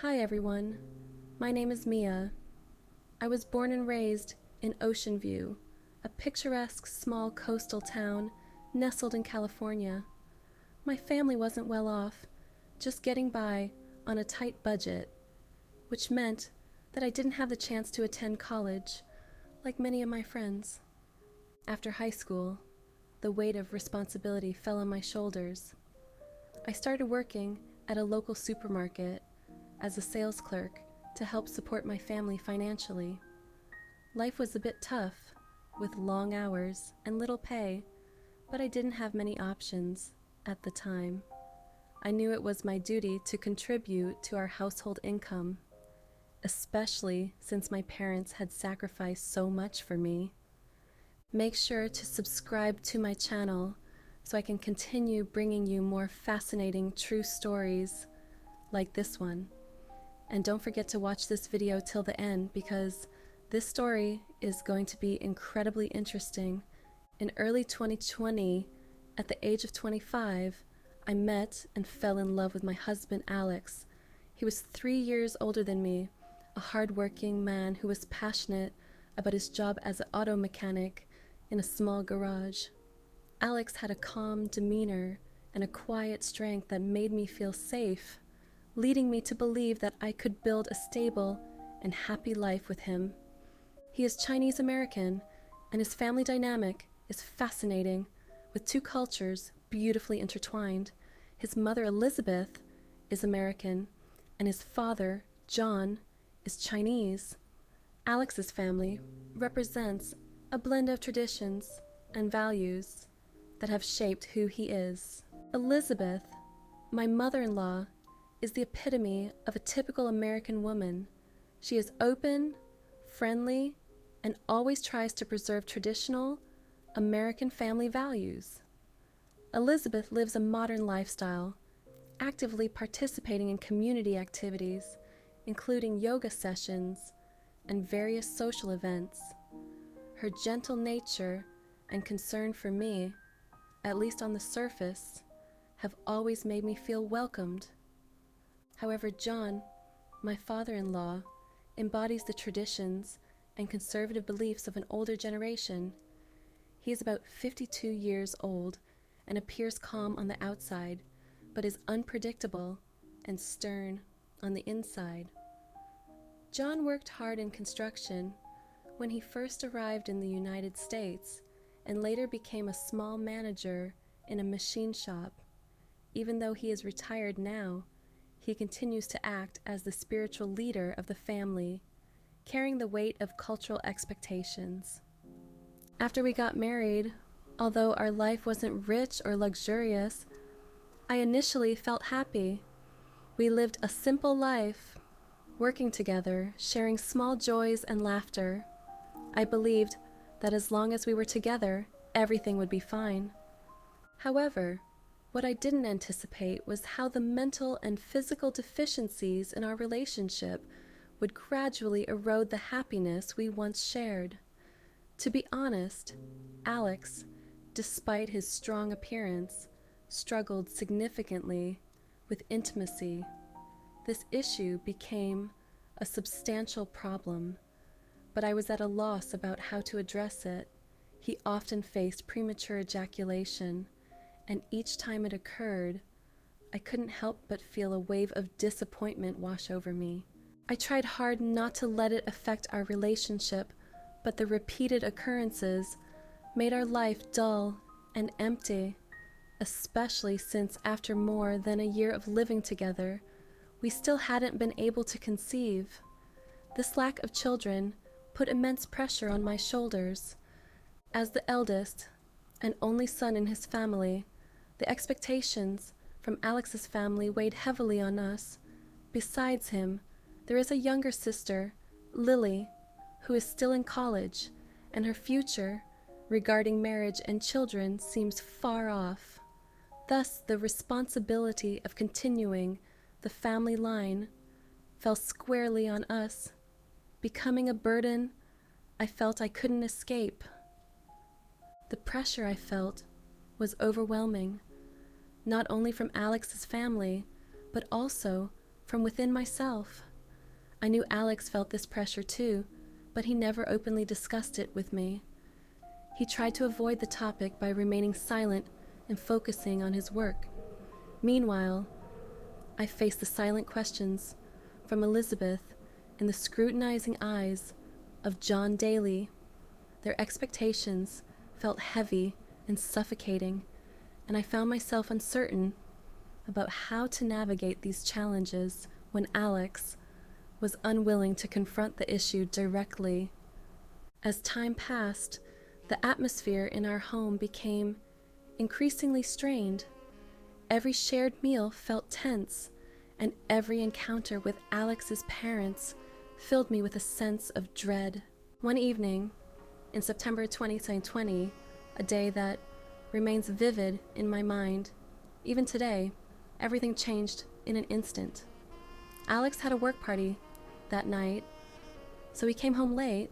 Hi everyone, my name is Mia. I was born and raised in Ocean View, a picturesque small coastal town nestled in California. My family wasn't well off, just getting by on a tight budget, which meant that I didn't have the chance to attend college like many of my friends. After high school, the weight of responsibility fell on my shoulders. I started working at a local supermarket as a sales clerk to help support my family financially. Life was a bit tough, with long hours and little pay, but I didn't have many options at the time. I knew it was my duty to contribute to our household income, especially since my parents had sacrificed so much for me. Make sure to subscribe to my channel so I can continue bringing you more fascinating true stories like this one. And don't forget to watch this video till the end because this story is going to be incredibly interesting. In early 2020, at the age of 25, I met and fell in love with my husband, Alex. He was 3 years older than me, a hard-working man who was passionate about his job as an auto mechanic in a small garage. Alex had a calm demeanor and a quiet strength that made me feel safe, leading me to believe that I could build a stable and happy life with him. He is Chinese American, and his family dynamic is fascinating, with two cultures beautifully intertwined. His mother, Elizabeth, is American, and his father, John, is Chinese. Alex's family represents a blend of traditions and values that have shaped who he is. Elizabeth, my mother-in-law, is the epitome of a typical American woman. She is open, friendly, and always tries to preserve traditional American family values. Elizabeth lives a modern lifestyle, actively participating in community activities, including yoga sessions and various social events. Her gentle nature and concern for me, at least on the surface, have always made me feel welcomed. However, John, my father-in-law, embodies the traditions and conservative beliefs of an older generation. He is about 52 years old and appears calm on the outside, but is unpredictable and stern on the inside. John worked hard in construction when he first arrived in the United States and later became a small manager in a machine shop. Even though he is retired now, he continues to act as the spiritual leader of the family, carrying the weight of cultural expectations. After we got married, although our life wasn't rich or luxurious, I initially felt happy. We lived a simple life, working together, sharing small joys and laughter. I believed that as long as we were together, everything would be fine. However, what I didn't anticipate was how the mental and physical deficiencies in our relationship would gradually erode the happiness we once shared. To be honest, Alex, despite his strong appearance, struggled significantly with intimacy. This issue became a substantial problem, but I was at a loss about how to address it. He often faced premature ejaculation, and each time it occurred, I couldn't help but feel a wave of disappointment wash over me. I tried hard not to let it affect our relationship, but the repeated occurrences made our life dull and empty, especially since after more than a year of living together, we still hadn't been able to conceive. This lack of children put immense pressure on my shoulders. As the eldest and only son in his family, the expectations from Alex's family weighed heavily on us. Besides him, there is a younger sister, Lily, who is still in college, and her future regarding marriage and children seems far off. Thus, the responsibility of continuing the family line fell squarely on us, becoming a burden I felt I couldn't escape. The pressure I felt was overwhelming, not only from Alex's family, but also from within myself. I knew Alex felt this pressure too, but he never openly discussed it with me. He tried to avoid the topic by remaining silent and focusing on his work. Meanwhile, I faced the silent questions from Elizabeth and the scrutinizing eyes of John Daly. Their expectations felt heavy and suffocating, and I found myself uncertain about how to navigate these challenges when Alex was unwilling to confront the issue directly. As time passed, the atmosphere in our home became increasingly strained. Every shared meal felt tense, and every encounter with Alex's parents filled me with a sense of dread. One evening, in September 2020, a day that remains vivid in my mind, even today, everything changed in an instant. Alex had a work party that night, so he came home late.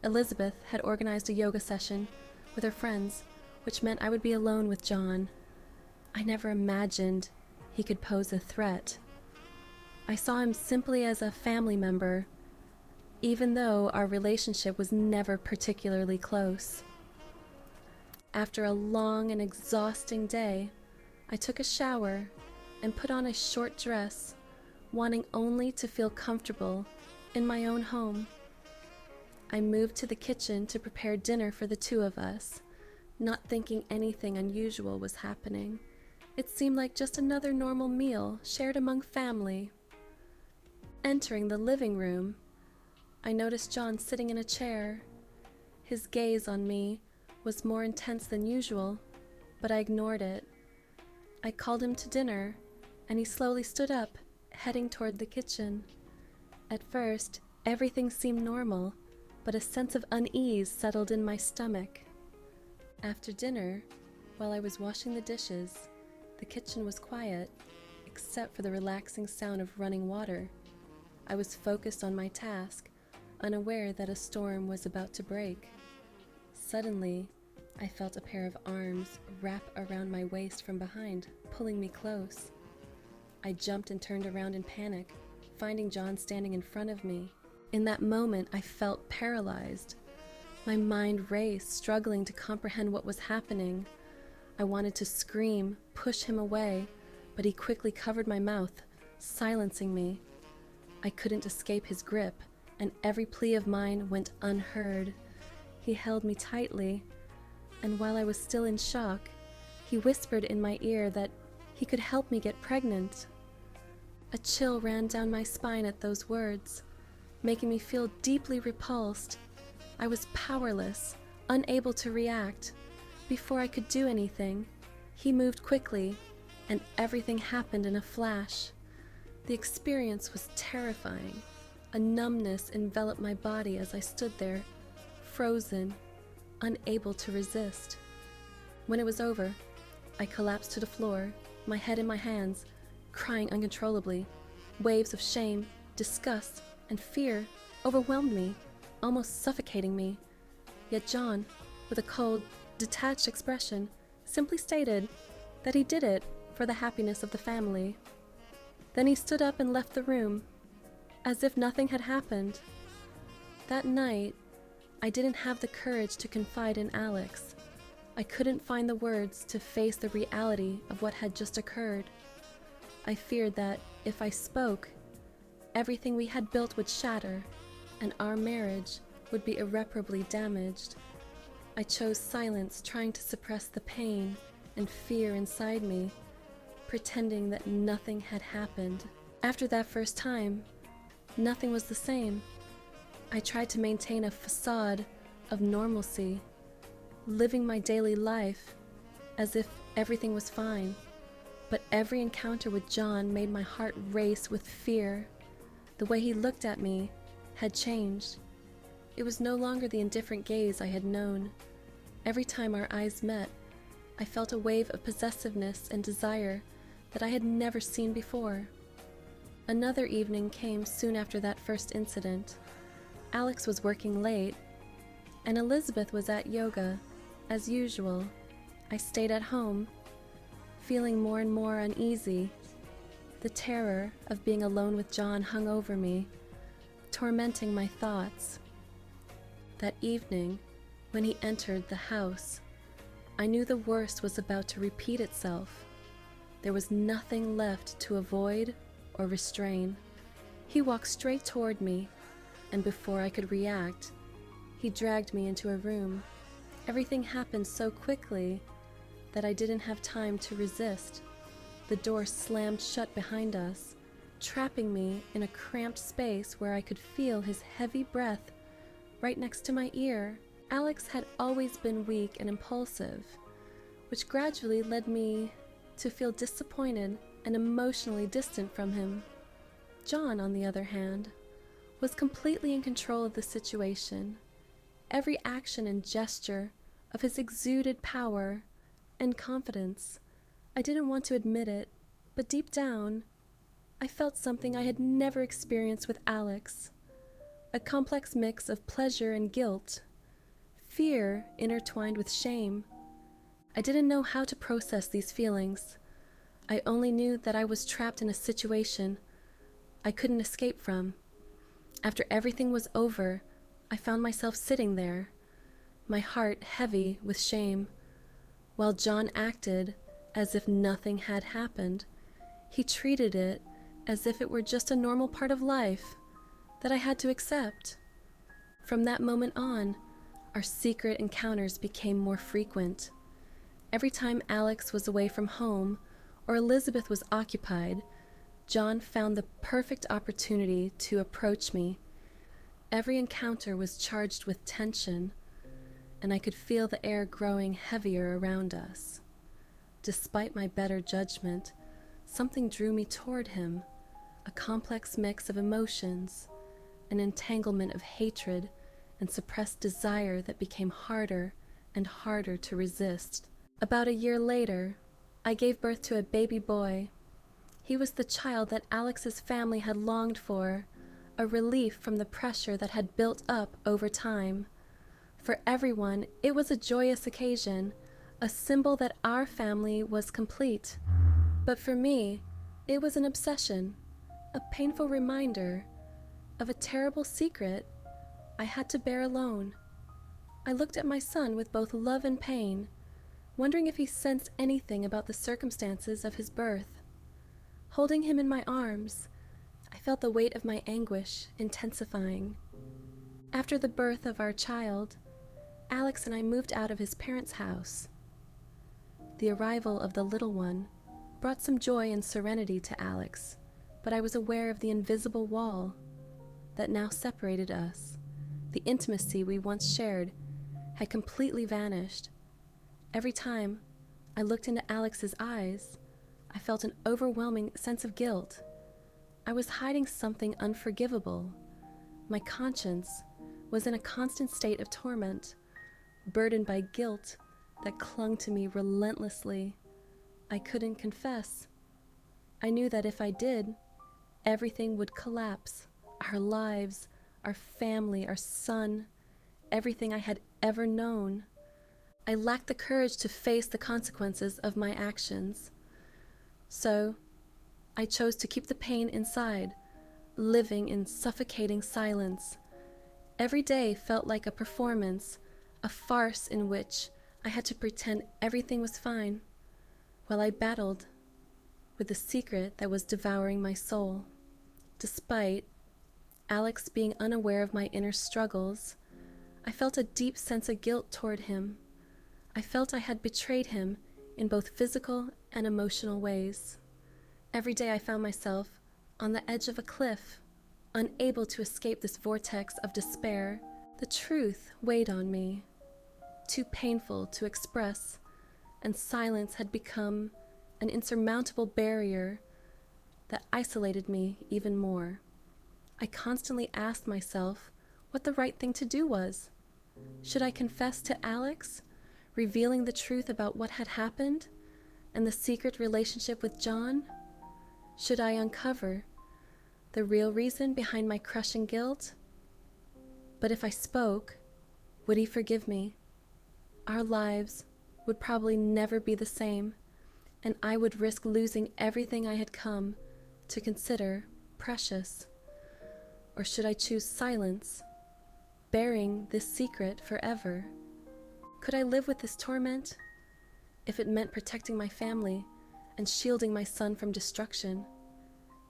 Elizabeth had organized a yoga session with her friends, which meant I would be alone with John. I never imagined he could pose a threat. I saw him simply as a family member, even though our relationship was never particularly close. After a long and exhausting day, I took a shower and put on a short dress, wanting only to feel comfortable in my own home. I moved to the kitchen to prepare dinner for the two of us, not thinking anything unusual was happening. It seemed like just another normal meal shared among family. Entering the living room, I noticed John sitting in a chair. His gaze on me was more intense than usual, but I ignored it. I called him to dinner, and he slowly stood up, heading toward the kitchen. At first, everything seemed normal, but a sense of unease settled in my stomach. After dinner, while I was washing the dishes, the kitchen was quiet, except for the relaxing sound of running water. I was focused on my task, unaware that a storm was about to break. Suddenly, I felt a pair of arms wrap around my waist from behind, pulling me close. I jumped and turned around in panic, finding John standing in front of me. In that moment, I felt paralyzed. My mind raced, struggling to comprehend what was happening. I wanted to scream, push him away, but he quickly covered my mouth, silencing me. I couldn't escape his grip, and every plea of mine went unheard. He held me tightly, and while I was still in shock, he whispered in my ear that he could help me get pregnant. A chill ran down my spine at those words, making me feel deeply repulsed. I was powerless, unable to react. Before I could do anything, he moved quickly, and everything happened in a flash. The experience was terrifying. A numbness enveloped my body as I stood there, frozen, unable to resist. When it was over, I collapsed to the floor, my head in my hands, crying uncontrollably. Waves of shame, disgust, and fear overwhelmed me, almost suffocating me. Yet John, with a cold, detached expression, simply stated that he did it for the happiness of the family. Then he stood up and left the room, as if nothing had happened. That night, I didn't have the courage to confide in Alex. I couldn't find the words to face the reality of what had just occurred. I feared that if I spoke, everything we had built would shatter, and our marriage would be irreparably damaged. I chose silence, trying to suppress the pain and fear inside me, pretending that nothing had happened. After that first time, nothing was the same. I tried to maintain a facade of normalcy, living my daily life as if everything was fine. But every encounter with John made my heart race with fear. The way he looked at me had changed. It was no longer the indifferent gaze I had known. Every time our eyes met, I felt a wave of possessiveness and desire that I had never seen before. Another evening came soon after that first incident. Alex was working late, and Elizabeth was at yoga, as usual. I stayed at home, feeling more and more uneasy. The terror of being alone with John hung over me, tormenting my thoughts. That evening, when he entered the house, I knew the worst was about to repeat itself. There was nothing left to avoid or restrain. He walked straight toward me, and before I could react, he dragged me into a room. Everything happened so quickly that I didn't have time to resist. The door slammed shut behind us, trapping me in a cramped space where I could feel his heavy breath right next to my ear. Alex had always been weak and impulsive, which gradually led me to feel disappointed and emotionally distant from him. John, on the other hand, was completely in control of the situation. Every action and gesture of his exuded power and confidence. I didn't want to admit it, but deep down, I felt something I had never experienced with Alex. A complex mix of pleasure and guilt, fear intertwined with shame. I didn't know how to process these feelings. I only knew that I was trapped in a situation I couldn't escape from. After everything was over, I found myself sitting there, my heart heavy with shame, while John acted as if nothing had happened. He treated it as if it were just a normal part of life that I had to accept. From that moment on, our secret encounters became more frequent. Every time Alex was away from home or Elizabeth was occupied, John found the perfect opportunity to approach me. Every encounter was charged with tension, and I could feel the air growing heavier around us. Despite my better judgment, something drew me toward him, a complex mix of emotions, an entanglement of hatred and suppressed desire that became harder and harder to resist. About a year later, I gave birth to a baby boy. He was the child that Alex's family had longed for, a relief from the pressure that had built up over time. For everyone, it was a joyous occasion, a symbol that our family was complete. But for me, it was an obsession, a painful reminder of a terrible secret I had to bear alone. I looked at my son with both love and pain, wondering if he sensed anything about the circumstances of his birth. Holding him in my arms, I felt the weight of my anguish intensifying. After the birth of our child, Alex and I moved out of his parents' house. The arrival of the little one brought some joy and serenity to Alex, but I was aware of the invisible wall that now separated us. The intimacy we once shared had completely vanished. Every time I looked into Alex's eyes, I felt an overwhelming sense of guilt. I was hiding something unforgivable. My conscience was in a constant state of torment, burdened by guilt that clung to me relentlessly. I couldn't confess. I knew that if I did, everything would collapse. Our lives, our family, our son, everything I had ever known. I lacked the courage to face the consequences of my actions. So, I chose to keep the pain inside, living in suffocating silence. Every day felt like a performance, a farce in which I had to pretend everything was fine, while I battled with the secret that was devouring my soul. Despite Alex being unaware of my inner struggles, I felt a deep sense of guilt toward him. I felt I had betrayed him in both physical and emotional ways. Every day I found myself on the edge of a cliff, unable to escape this vortex of despair. The truth weighed on me, too painful to express, and silence had become an insurmountable barrier that isolated me even more. I constantly asked myself what the right thing to do was. Should I confess to Alex, revealing the truth about what had happened and the secret relationship with John? Should I uncover the real reason behind my crushing guilt? But if I spoke, would he forgive me? Our lives would probably never be the same, and I would risk losing everything I had come to consider precious? Or should I choose silence, bearing this secret forever? Could I live with this torment if it meant protecting my family and shielding my son from destruction?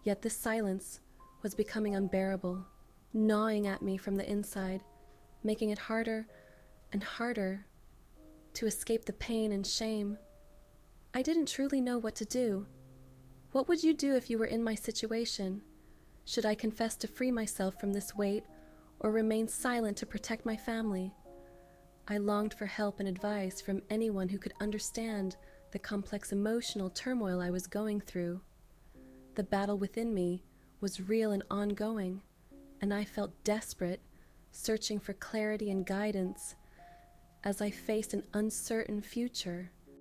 Yet this silence was becoming unbearable, gnawing at me from the inside, making it harder and harder to escape the pain and shame. I didn't truly know what to do. What would you do if you were in my situation? Should I confess to free myself from this weight, or remain silent to protect my family? I longed for help and advice from anyone who could understand the complex emotional turmoil I was going through. The battle within me was real and ongoing, and I felt desperate, searching for clarity and guidance as I faced an uncertain future.